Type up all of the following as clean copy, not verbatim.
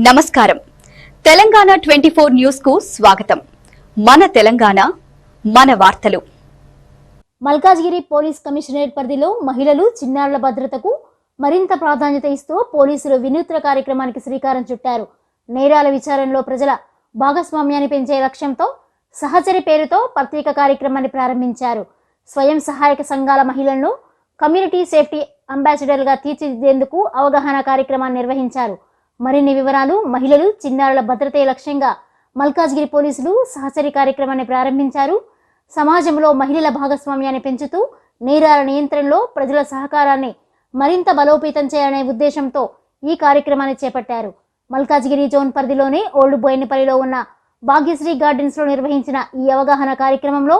నమస్కారం. తెలంగాణ 24 న్యూస్ కు స్వాగతం. మన తెలంగాణ మన వార్తలు. మల్కాజ్గిరి పోలీస్ కమిషనరేట్ పరిధిలో మహిళలు చిన్నారుల భద్రతకు మరింత ప్రాధాన్యత ఇస్తూ పోలీసులు వినూత్న కార్యక్రమానికి శ్రీకారం చుట్టారు. నేరాల విచారణలో ప్రజల భాగస్వామ్యాన్ని పెంచే లక్ష్యంతో సహచరి పేరుతో ప్రత్యేక కార్యక్రమాన్ని ప్రారంభించారు. స్వయం సహాయక సంఘాల మహిళలను కమ్యూనిటీ సేఫ్టీ అంబాసిడర్లుగా తీర్చిదిద్దేందుకు అవగాహన కార్యక్రమాన్ని నిర్వహించారు. మరిన్ని వివరాలు. మహిళలు చిన్నారుల భద్రతే లక్ష్యంగా మల్కాజ్గిరి పోలీసులు సహచరి కార్యక్రమాన్ని ప్రారంభించారు. సమాజంలో మహిళల భాగస్వామ్యాన్ని పెంచుతూ నేరాల నియంత్రణలో ప్రజల సహకారాన్ని మరింత బలోపేతం చేయాలనే ఉద్దేశంతో ఈ కార్యక్రమాన్ని చేపట్టారు. మల్కాజ్గిరి జోన్ పరిధిలోని ఓల్డ్ బోయినపల్లిలో ఉన్న భాగ్యశ్రీ గార్డెన్స్లో నిర్వహించిన ఈ అవగాహన కార్యక్రమంలో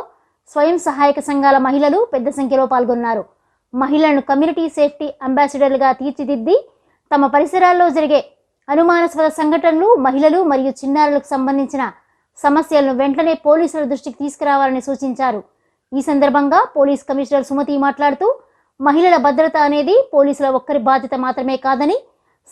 స్వయం సహాయక సంఘాల మహిళలు పెద్ద సంఖ్యలో పాల్గొన్నారు. మహిళలను కమ్యూనిటీ సేఫ్టీ అంబాసిడర్లుగా తీర్చిదిద్ది తమ పరిసరాల్లో జరిగే అనుమానాస్పద సంఘటనలు, మహిళలు మరియు చిన్నారులకు సంబంధించిన సమస్యలను వెంటనే పోలీసుల దృష్టికి తీసుకురావాలని సూచించారు. ఈ సందర్భంగా పోలీస్ కమిషనర్ సుమతి మాట్లాడుతూ, మహిళల భద్రత అనేది పోలీసుల ఒక్కరి బాధ్యత మాత్రమే కాదని,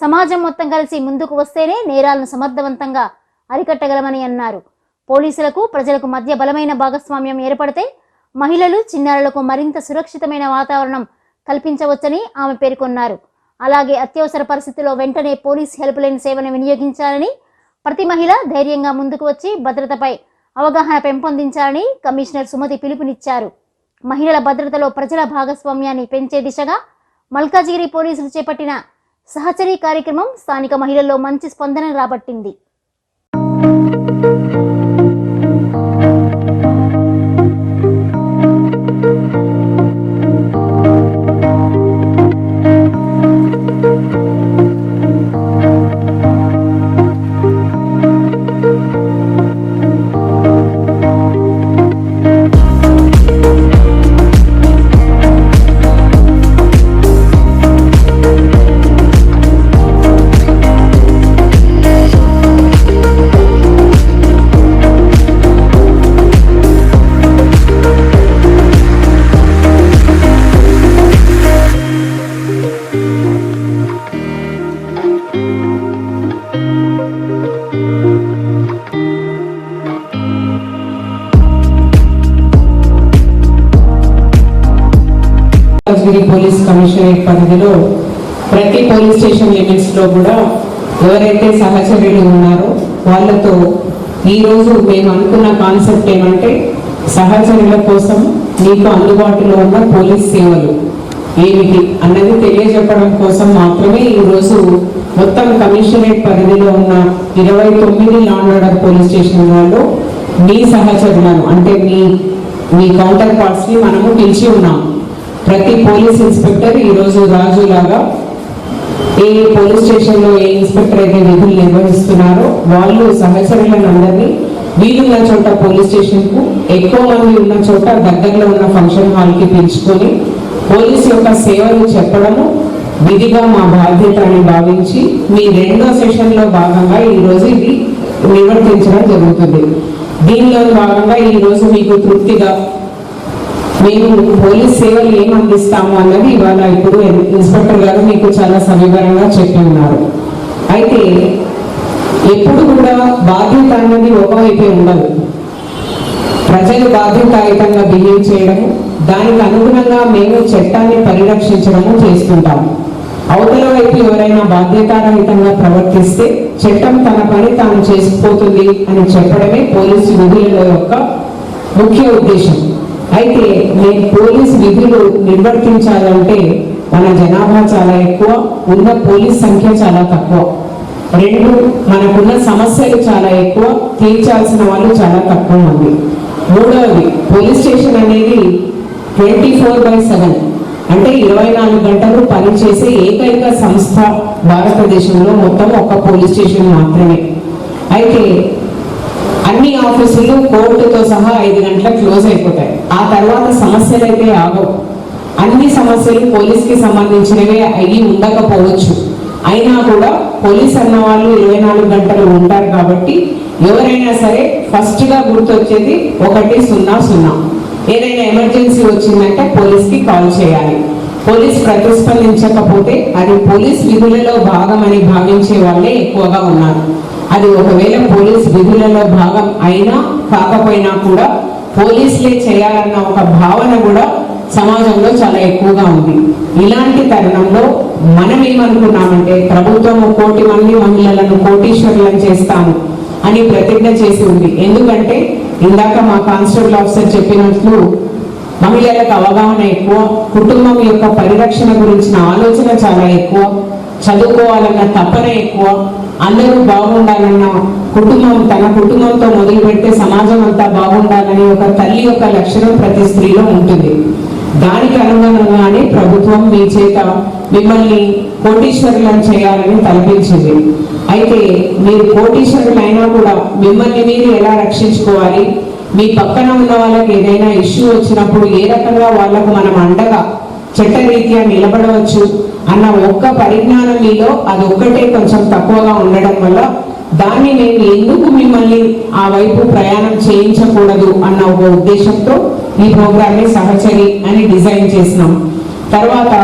సమాజం మొత్తం కలిసి ముందుకు వస్తేనే నేరాలను సమర్థవంతంగా అరికట్టగలమని అన్నారు. పోలీసులకు ప్రజలకు మధ్య బలమైన భాగస్వామ్యం ఏర్పడితే మహిళలు, చిన్నారులకు మరింత సురక్షితమైన వాతావరణం కల్పించవచ్చని ఆమె పేర్కొన్నారు. అలాగే అత్యవసర పరిస్థితుల్లో వెంటనే పోలీస్ హెల్ప్ లైన్ సేవను వినియోగించాలని, ప్రతి మహిళ ధైర్యంగా ముందుకు వచ్చి భద్రతపై అవగాహన పెంపొందించాలని కమిషనర్ సుమతి పిలుపునిచ్చారు. మహిళల భద్రతలో ప్రజల భాగస్వామ్యాన్ని పెంచే దిశగా మల్కాజ్గిరి పోలీసులు చేపట్టిన సహచరి కార్యక్రమం స్థానిక మహిళల్లో మంచి స్పందన రాబట్టింది. పోలీస్ కమిషనరేట్ పరిధిలో ప్రతి పోలీస్ స్టేషన్ లిమిట్స్ లో కూడా ఎవరైతే సహచర్యులు ఉన్నారో వాళ్ళతో ఈరోజు మేము అనుకున్న కాన్సెప్ట్ ఏమంటే, సహచర్యుల కోసం మీకు అందుబాటులో ఉన్న పోలీస్ సేవలు ఏమిటి అన్నది తెలియజెప్పడం కోసం మాత్రమే ఈరోజు మొత్తం కమిషనరేట్ పరిధిలో ఉన్న 29 లా అండ్ ఆర్డర్ పోలీస్ స్టేషన్లలో మీ సహచరులను అంటే మీ కౌంటర్ పార్ట్స్ ని మనము పిలిచి ఉన్నాం. ప్రతి పోలీస్ ఇన్స్పెక్టర్ ఈరోజు రాజు లాగా ఏ పోలీస్ స్టేషన్లో ఏ ఇన్స్పెక్టర్ అయితే విధులు నిర్వహిస్తున్నారో వాళ్ళు సహచరులను అందరినీ వీలున్న చోట పోలీస్ స్టేషన్కు, ఎక్కువ మంది ఉన్న చోట దగ్గరలో ఉన్న ఫంక్షన్ హాల్కి పిలుచుకొని పోలీస్ యొక్క సేవలు చెప్పడము విధిగా మా బాధ్యత అని భావించి మీ 2వ సెషన్లో భాగంగా ఈరోజు ఇది నిర్వర్తించడం జరుగుతుంది. దీనిలో భాగంగా ఈరోజు మీకు తృప్తిగా మేము పోలీస్ సేవలు ఏం అందిస్తాము అన్నది ఇవాళ ఇప్పుడు ఇన్స్పెక్టర్ గారు మీకు చాలా సవివరంగా చెప్పి ఉన్నారు. అయితే ఎప్పుడు కూడా బాధ్యత అన్నది ఒకవైపే ఉండదు. ప్రజలు బాధ్యతాయుతంగా బిహేవ్ చేయడము, దానికి అనుగుణంగా మేము చట్టాన్ని పరిరక్షించడము చేస్తుంటాము. అవతల వైపు ఎవరైనా బాధ్యతారహితంగా ప్రవర్తిస్తే చట్టం తన పని తాను చేసుకుపోతుంది అని చెప్పడమే పోలీసు విధుల యొక్క ముఖ్య ఉద్దేశం. అయితే మేము పోలీస్ విధులు నిర్వర్తించాలంటే మన జనాభా చాలా ఎక్కువ, ఉన్న పోలీస్ సంఖ్య చాలా తక్కువ. 2, మనకున్న సమస్యలు చాలా ఎక్కువ, తీర్చాల్సిన వాళ్ళు చాలా తక్కువ మంది. 3వది, పోలీస్ స్టేషన్ అనేది 24/7 అంటే 24 గంటలు పనిచేసే ఏకైక సంస్థ భారతదేశంలో మొత్తం ఒక పోలీస్ స్టేషన్ మాత్రమే. అయితే అన్ని ఆఫీసులు కోర్టుతో సహా 5 గంటలకు క్లోజ్ అయిపోతాయి. ఆ తర్వాత సమస్యలు అయితే ఆగవు. అన్ని సమస్యలు పోలీస్కి సంబంధించినవే అయ్యి ఉండకపోవచ్చు. అయినా కూడా పోలీస్ అన్న వాళ్ళు 24 గంటలు ఉంటారు కాబట్టి ఎవరైనా సరే ఫస్ట్గా గుర్తొచ్చేది 100. ఏదైనా ఎమర్జెన్సీ వచ్చిందంటే పోలీస్కి కాల్ చేయాలి. పోలీస్ ప్రతిస్పందించకపోతే అది పోలీస్ విధులలో భాగమని భావించే వాళ్ళే ఎక్కువగా ఉన్నారు. అది ఒకవేళ పోలీస్ విధులలో భాగం అయినా కాకపోయినా కూడా పోలీసులే చేయాలన్న ఒక భావన కూడా సమాజంలో చాలా ఎక్కువగా ఉంది. ఇలాంటి తరుణంలో మనం ఏమనుకున్నామంటే ప్రభుత్వం 1 కోటి మంది మహిళలను కోటీశ్వరులను చేస్తాము అని ప్రతిజ్ఞ చేసి ఉంది. ఎందుకంటే ఇందాక మా కానిస్టేబుల్ ఆఫీసర్ చెప్పినట్లు మహిళలకు అవగాహన ఎక్కువ, కుటుంబం యొక్క పరిరక్షణ గురించిన ఆలోచన చాలా ఎక్కువ, చదువుకోవాలన్న తపన ఎక్కువ, అందరూ బాగుండాలన్న కుటుంబం తన కుటుంబంతో మొదలు పెడితే సమాజం అంతా బాగుండాలని ఒక తల్లి యొక్క లక్షణం ప్రతి స్త్రీలో ఉంటుంది. దానికి అనుగుణంగానే ప్రభుత్వం మీ చేత మిమ్మల్ని కోటీశ్వరులను చేయాలని తలపించింది. అయితే మీరు కోటీశ్వరులైనా కూడా మిమ్మల్ని మీరు ఎలా రక్షించుకోవాలి, మీ పక్కన ఉన్న వాళ్ళకి ఏదైనా ఇష్యూ వచ్చినప్పుడు ఏ రకంగా వాళ్లకు మనం అండగా చట్టరీత్యా నిలబడవచ్చు అన్న ఒక్క పరిజ్ఞానం మీలో అదొక్కటే కొంచెం తక్కువగా ఉండడం వల్ల దాన్ని మేము ఎందుకు మిమ్మల్ని ఆ వైపు ప్రయాణం చేయించకూడదు అన్న ఒక ఉద్దేశంతో ఈ ప్రోగ్రామ్ని సహచరి అని డిజైన్ చేసినాం. తర్వాత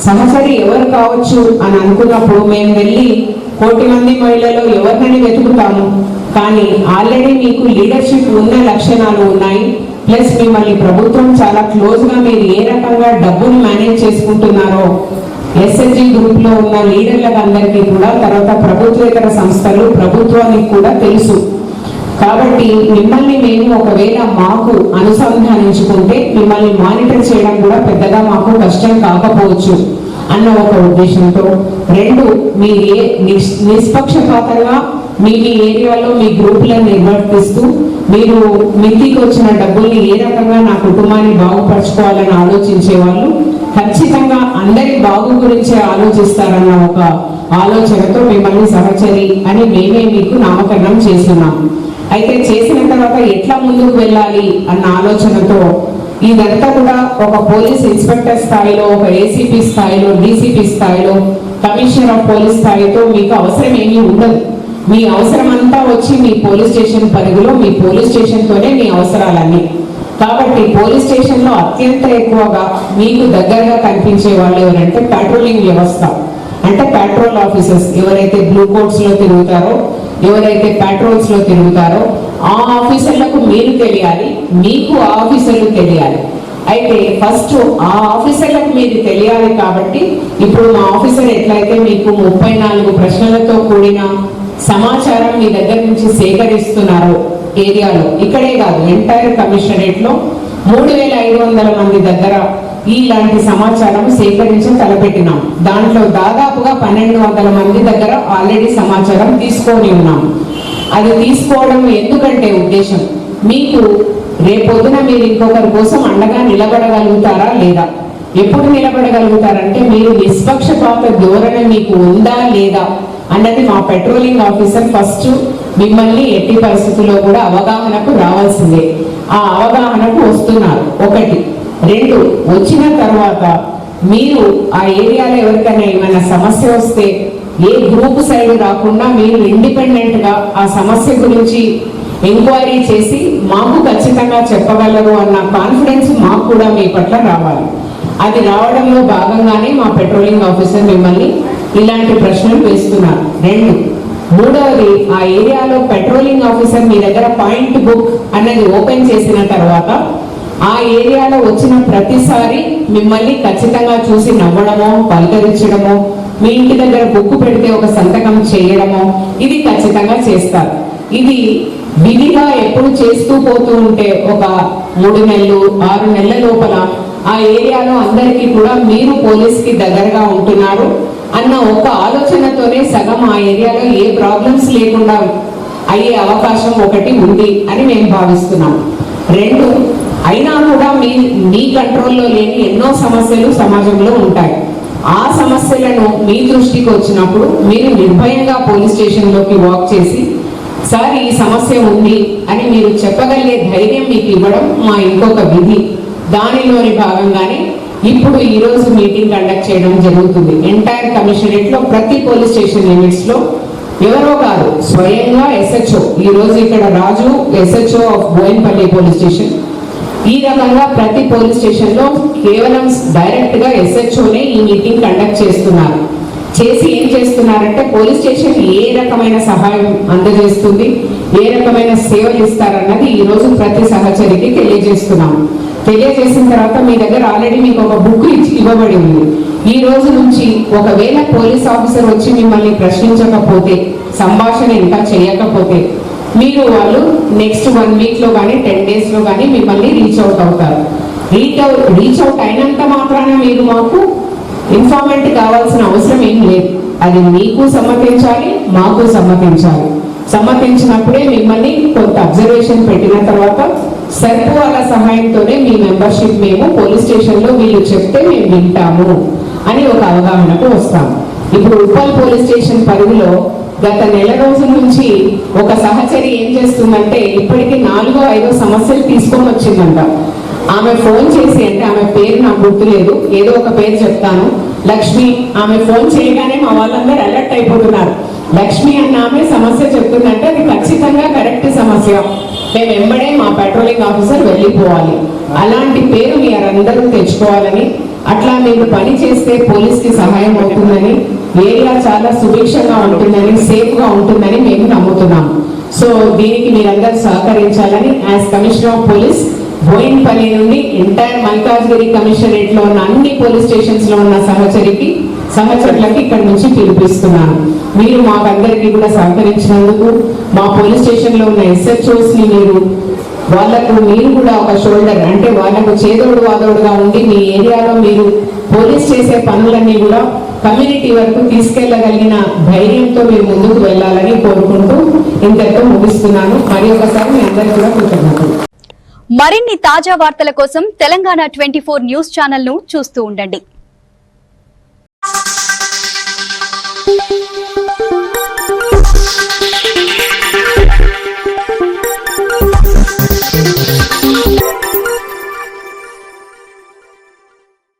సహచరి ఎవరు కావచ్చు అని అనుకున్నప్పుడు మేము వెళ్ళి 1 కోటి మంది మహిళలో ఎవరినని వెతుకుతాము, కానీ ఆల్రెడీ మీకు లీడర్షిప్ ఉన్న లక్షణాలు ఉన్నాయి. ప్లస్ మిమ్మల్ని ప్రభుత్వం చాలా క్లోజ్ గా మీరు ఏ రకంగా డబ్బును మేనేజ్ చేసుకుంటున్నారో ఎస్ఎస్జి గ్రూప్ లో ఉన్న లీడర్లకు అందరికీ కూడా, తర్వాత ప్రభుత్వేతర సంస్థలు ప్రభుత్వానికి కూడా తెలుసు. కాబట్టి మిమ్మల్ని మేము ఒకవేళ మాకు అనుసంధానించుకుంటే మిమ్మల్ని మానిటర్ చేయడం కూడా పెద్దగా మాకు కష్టం కాకపోవచ్చు అన్న ఒక ఉద్దేశంతో, 2 మీరు నిష్పక్షపాతంగా మీ ఏరియాలో మీ గ్రూపులను నిర్వర్తిస్తూ మీరు మితికి వచ్చిన డబ్బుల్ని ఏ రకంగా నా కుటుంబాన్ని బాగుపరచుకోవాలని ఆలోచించే వాళ్ళు ఖచ్చితంగా అందరి బాగు గురించే ఆలోచిస్తారన్న ఒక ఆలోచనతో మిమ్మల్ని సహచరి అని మేమే మీకు నామకరణం చేస్తున్నాం. అయితే చేసిన తర్వాత ఎట్లా ముందుకు వెళ్ళాలి అన్న ఆలోచనతో ఇదంతా కూడా ఒక పోలీస్ ఇన్స్పెక్టర్ స్థాయిలో, ఒక ఏసీపీ స్థాయిలో, డీసీపీ స్థాయిలో, కమిషనర్ ఆఫ్ పోలీస్ స్థాయితో మీకు అవసరం ఏమీ ఉండదు. మీ అవసరం అంతా వచ్చి మీ పోలీస్ స్టేషన్ పరిధిలో మీ పోలీస్ స్టేషన్తోనే మీ అవసరాలన్నీ. కాబట్టి పోలీస్ స్టేషన్ లో అత్యంత ఎక్కువగా మీకు దగ్గరగా కనిపించే వాళ్ళు ఎవరంటే పెట్రోలింగ్ వ్యవస్థ, అంటే పెట్రోల్ ఆఫీసర్స్ ఎవరైతే బ్లూ కోట్స్ లో తిరుగుతారో, ఎవరైతే పెట్రోల్స్ లో తిరుగుతారో ఆ ఆఫీసర్లకు మీరు తెలియాలి, మీకు ఆ ఆఫీసర్లు తెలియాలి. అయితే ఫస్ట్ ఆ ఆఫీసర్లకు మీరు తెలియాలి. కాబట్టి ఇప్పుడు మా ఆఫీసర్ ఎట్లయితే మీకు 34 ప్రశ్నలతో కూడిన సమాచారం మీ దగ్గర నుంచి సేకరిస్తున్నారో ఏరియాలో, ఇక్కడే కాదు ఎంటైర్ కమిషనరేట్ లో 3500 మంది దగ్గర ఇలాంటి సమాచారం సేకరించి తలపెట్టినాం. దాంట్లో దాదాపుగా 1200 మంది దగ్గర ఆల్రెడీ సమాచారం తీసుకొని ఉన్నాం. అది తీసుకోవడం ఎందుకంటే ఉద్దేశం, మీకు రేపొద్దున మీరు ఇంకొకరి కోసం అండగా నిలబడగలుగుతారా లేదా, ఎప్పుడు నిలబడగలుగుతారంటే మీరు నిష్పక్షపాత ధోరణి మీకు ఉందా లేదా అన్నది మా పెట్రోలింగ్ ఆఫీసర్ ఫస్ట్ మిమ్మల్ని ఎట్టి పరిస్థితుల్లో కూడా అవగాహనకు రావాల్సిందే. ఆ అవగాహనకు వస్తున్నారు 1. 2 వచ్చిన తర్వాత మీరు ఆ ఏరియాలో ఎవరికైనా ఏమైనా సమస్య వస్తే ఏ గ్రూప్ సైడ్ రాకుండా మీరు ఇండిపెండెంట్ గా ఆ సమస్య గురించి ఎంక్వైరీ చేసి మాకు ఖచ్చితంగా చెప్పగలరు అన్న కాన్ఫిడెన్స్ మాకు కూడా మీ పట్ల రావాలి. అది రావడంలో భాగంగానే మా పెట్రోలింగ్ ఆఫీసర్ మిమ్మల్ని ఇలాంటి ప్రశ్నలు వేస్తున్నారు. 2 3వది ఆ ఏరియాలో పెట్రోలింగ్ ఆఫీసర్ మీ దగ్గర పాయింట్ బుక్ అన్నది ఓపెన్ చేసిన తర్వాత ఆ ఏరియాలో వచ్చిన ప్రతిసారి మిమ్మల్ని ఖచ్చితంగా చూసి నవ్వడమో పలకరించడమో, మీ ఇంటి దగ్గర బుక్ పెడితే ఒక సంతకం చేయడమో ఇది ఖచ్చితంగా చేస్తారు. ఇది విధిగా ఎప్పుడు చేస్తూ పోతూ ఉంటే ఒక 3 నెలలు 6 నెలల లోపల ఆ ఏరియాలో అందరికీ కూడా మీరు పోలీస్కి దగ్గరగా ఉంటున్నారు అన్న ఒక ఆలోచనతోనే సగం ఆ ఏరియాలో ఏ ప్రాబ్లమ్స్ లేకుండా అయ్యే అవకాశం 1 ఉంది అని మేము భావిస్తున్నాం. 2 అయినా కూడా మీ కంట్రోల్లో లేని ఎన్నో సమస్యలు సమాజంలో ఉంటాయి. ఆ సమస్యలను మీ దృష్టికి వచ్చినప్పుడు మీరు నిర్భయంగా పోలీస్ స్టేషన్లోకి వాక్ చేసి సార్ ఈ సమస్య ఉంది అని మీరు చెప్పగలిగే ధైర్యం మీకు ఇవ్వడం మా ఇంకొక విధి. దానిలోని భాగంగానే ఇప్పుడు ఈ రోజు మీటింగ్ కండక్ట్ చేయడం జరుగుతుంది. ఎంటైర్ కమిషనరేట్ లో ప్రతి పోలీస్ స్టేషన్ లిమిట్స్ లో ఎవరో కాదు స్వయంగా SHO, ఈ రోజు ఇక్కడ Raju SHO of Boinpally police station, ఈ రకంగా ప్రతి పోలీస్ స్టేషన్ లో కేవలం డైరెక్ట్ గా SHOనే ఈ మీటింగ్ కండక్ట్ చేస్తున్నారు. చేసి ఏం చేస్తున్నారంటే పోలీస్ స్టేషన్ ఏ రకమైన సహాయం అందజేస్తుంది, ఏ రకమైన సేవలు ఇస్తారన్నది ఈ రోజు ప్రతి సహచరికి తెలియజేస్తున్నాం. తెలియజేసిన తర్వాత మీ దగ్గర ఆల్రెడీ మీకు ఒక బుక్ ఇవ్వబడి ఉంది. ఈ రోజు నుంచి ఒకవేళ పోలీస్ ఆఫీసర్ వచ్చి మిమ్మల్ని ప్రశ్నించకపోతే, సంభాషణ ఇంకా చేయకపోతే, మీరు వాళ్ళు నెక్స్ట్ 1 వీక్ లో కానీ 10 days లో కానీ మిమ్మల్ని రీచ్ అవుట్ అవుతారు. రీచ్ అవుట్ అయినంత మాత్రాన మీరు మాకు ఇన్ఫార్మెంట్ కావాల్సిన అవసరం ఏం లేదు. అది మీకు సమ్మతించాలి, మాకు సమ్మతించాలి. సమ్మతించినప్పుడే మిమ్మల్ని కొంత అబ్జర్వేషన్ పెట్టిన తర్వాత సర్పు వాళ్ళ సహాయంతోనే మీ మెంబర్షిప్ మేము పోలీస్ స్టేషన్ లో వీళ్ళు చెప్తే మేము వింటాము అని ఒక అవగాహనకు వస్తాము. ఇప్పుడు ఉప్పల్ పోలీస్ స్టేషన్ పరిధిలో గత నెల రోజుల నుంచి ఒక సహచరి ఏం చేస్తుందంటే ఇప్పటికీ 4-5 సమస్యలు తీసుకొని వచ్చిందంట. ఆమె ఫోన్ చేసి, అంటే ఆమె పేరు నాకు గుర్తులేదు, ఏదో ఒక పేరు చెప్తాను, లక్ష్మి. ఆమె ఫోన్ చేయగానే మా వాళ్ళందరూ అలర్ట్ అయిపోతున్నారు. లక్ష్మి అన్న ఆమె సమస్య చెప్తుందంటే అది ఖచ్చితంగా కరెక్ట్ సమస్య, మేము వెంబడే మా పెట్రోలింగ్ ఆఫీసర్ వెళ్ళిపోవాలి. అలాంటి పేరు మీరందరూ తెచ్చుకోవాలని, అట్లా మీరు పని చేస్తే పోలీస్ కి సహాయం అవుతుందని, ఏరియా చాలా సుభిక్షంగా ఉంటుందని, సేఫ్ గా ఉంటుందని మేము నమ్ముతున్నాము. సో దీనికి మీరందరూ సహకరించాలని as commissioner of police Boinpally నుండి ఎంటైర్ మల్కాజ్గిరి కమిషనరేట్ లో ఉన్న అన్ని పోలీస్ స్టేషన్స్ లో ఉన్న సహచరులకి ఇక్కడ నుంచి పిలిపిస్తున్నాను. మీరు మాకందరికీ కూడా సహకరించినందుకు, మా పోలీస్ స్టేషన్ లో ఉన్న SHOs ని మీరు కూడా ఒక షోల్డర్, అంటే వాళ్ళకు చేదోడు వాదోడుగా ఉండి మీ ఏరియాలో మీరు పోలీస్ చేసే పనులన్నీ కూడా కమ్యూనిటీ వరకు తీసుకెళ్లగలిగిన ధైర్యంతో మీరు ముందుకు వెళ్ళాలని కోరుకుంటూ ఇంతతో ముగిస్తున్నాను. మరి ఒకసారి మీ అందరికీ కూడా కృతజ్ఞతలు. మరిన్ని తాజా వార్తల కోసం తెలంగాణ 24 న్యూస్ ఛానల్ ను చూస్తూ ఉండండి.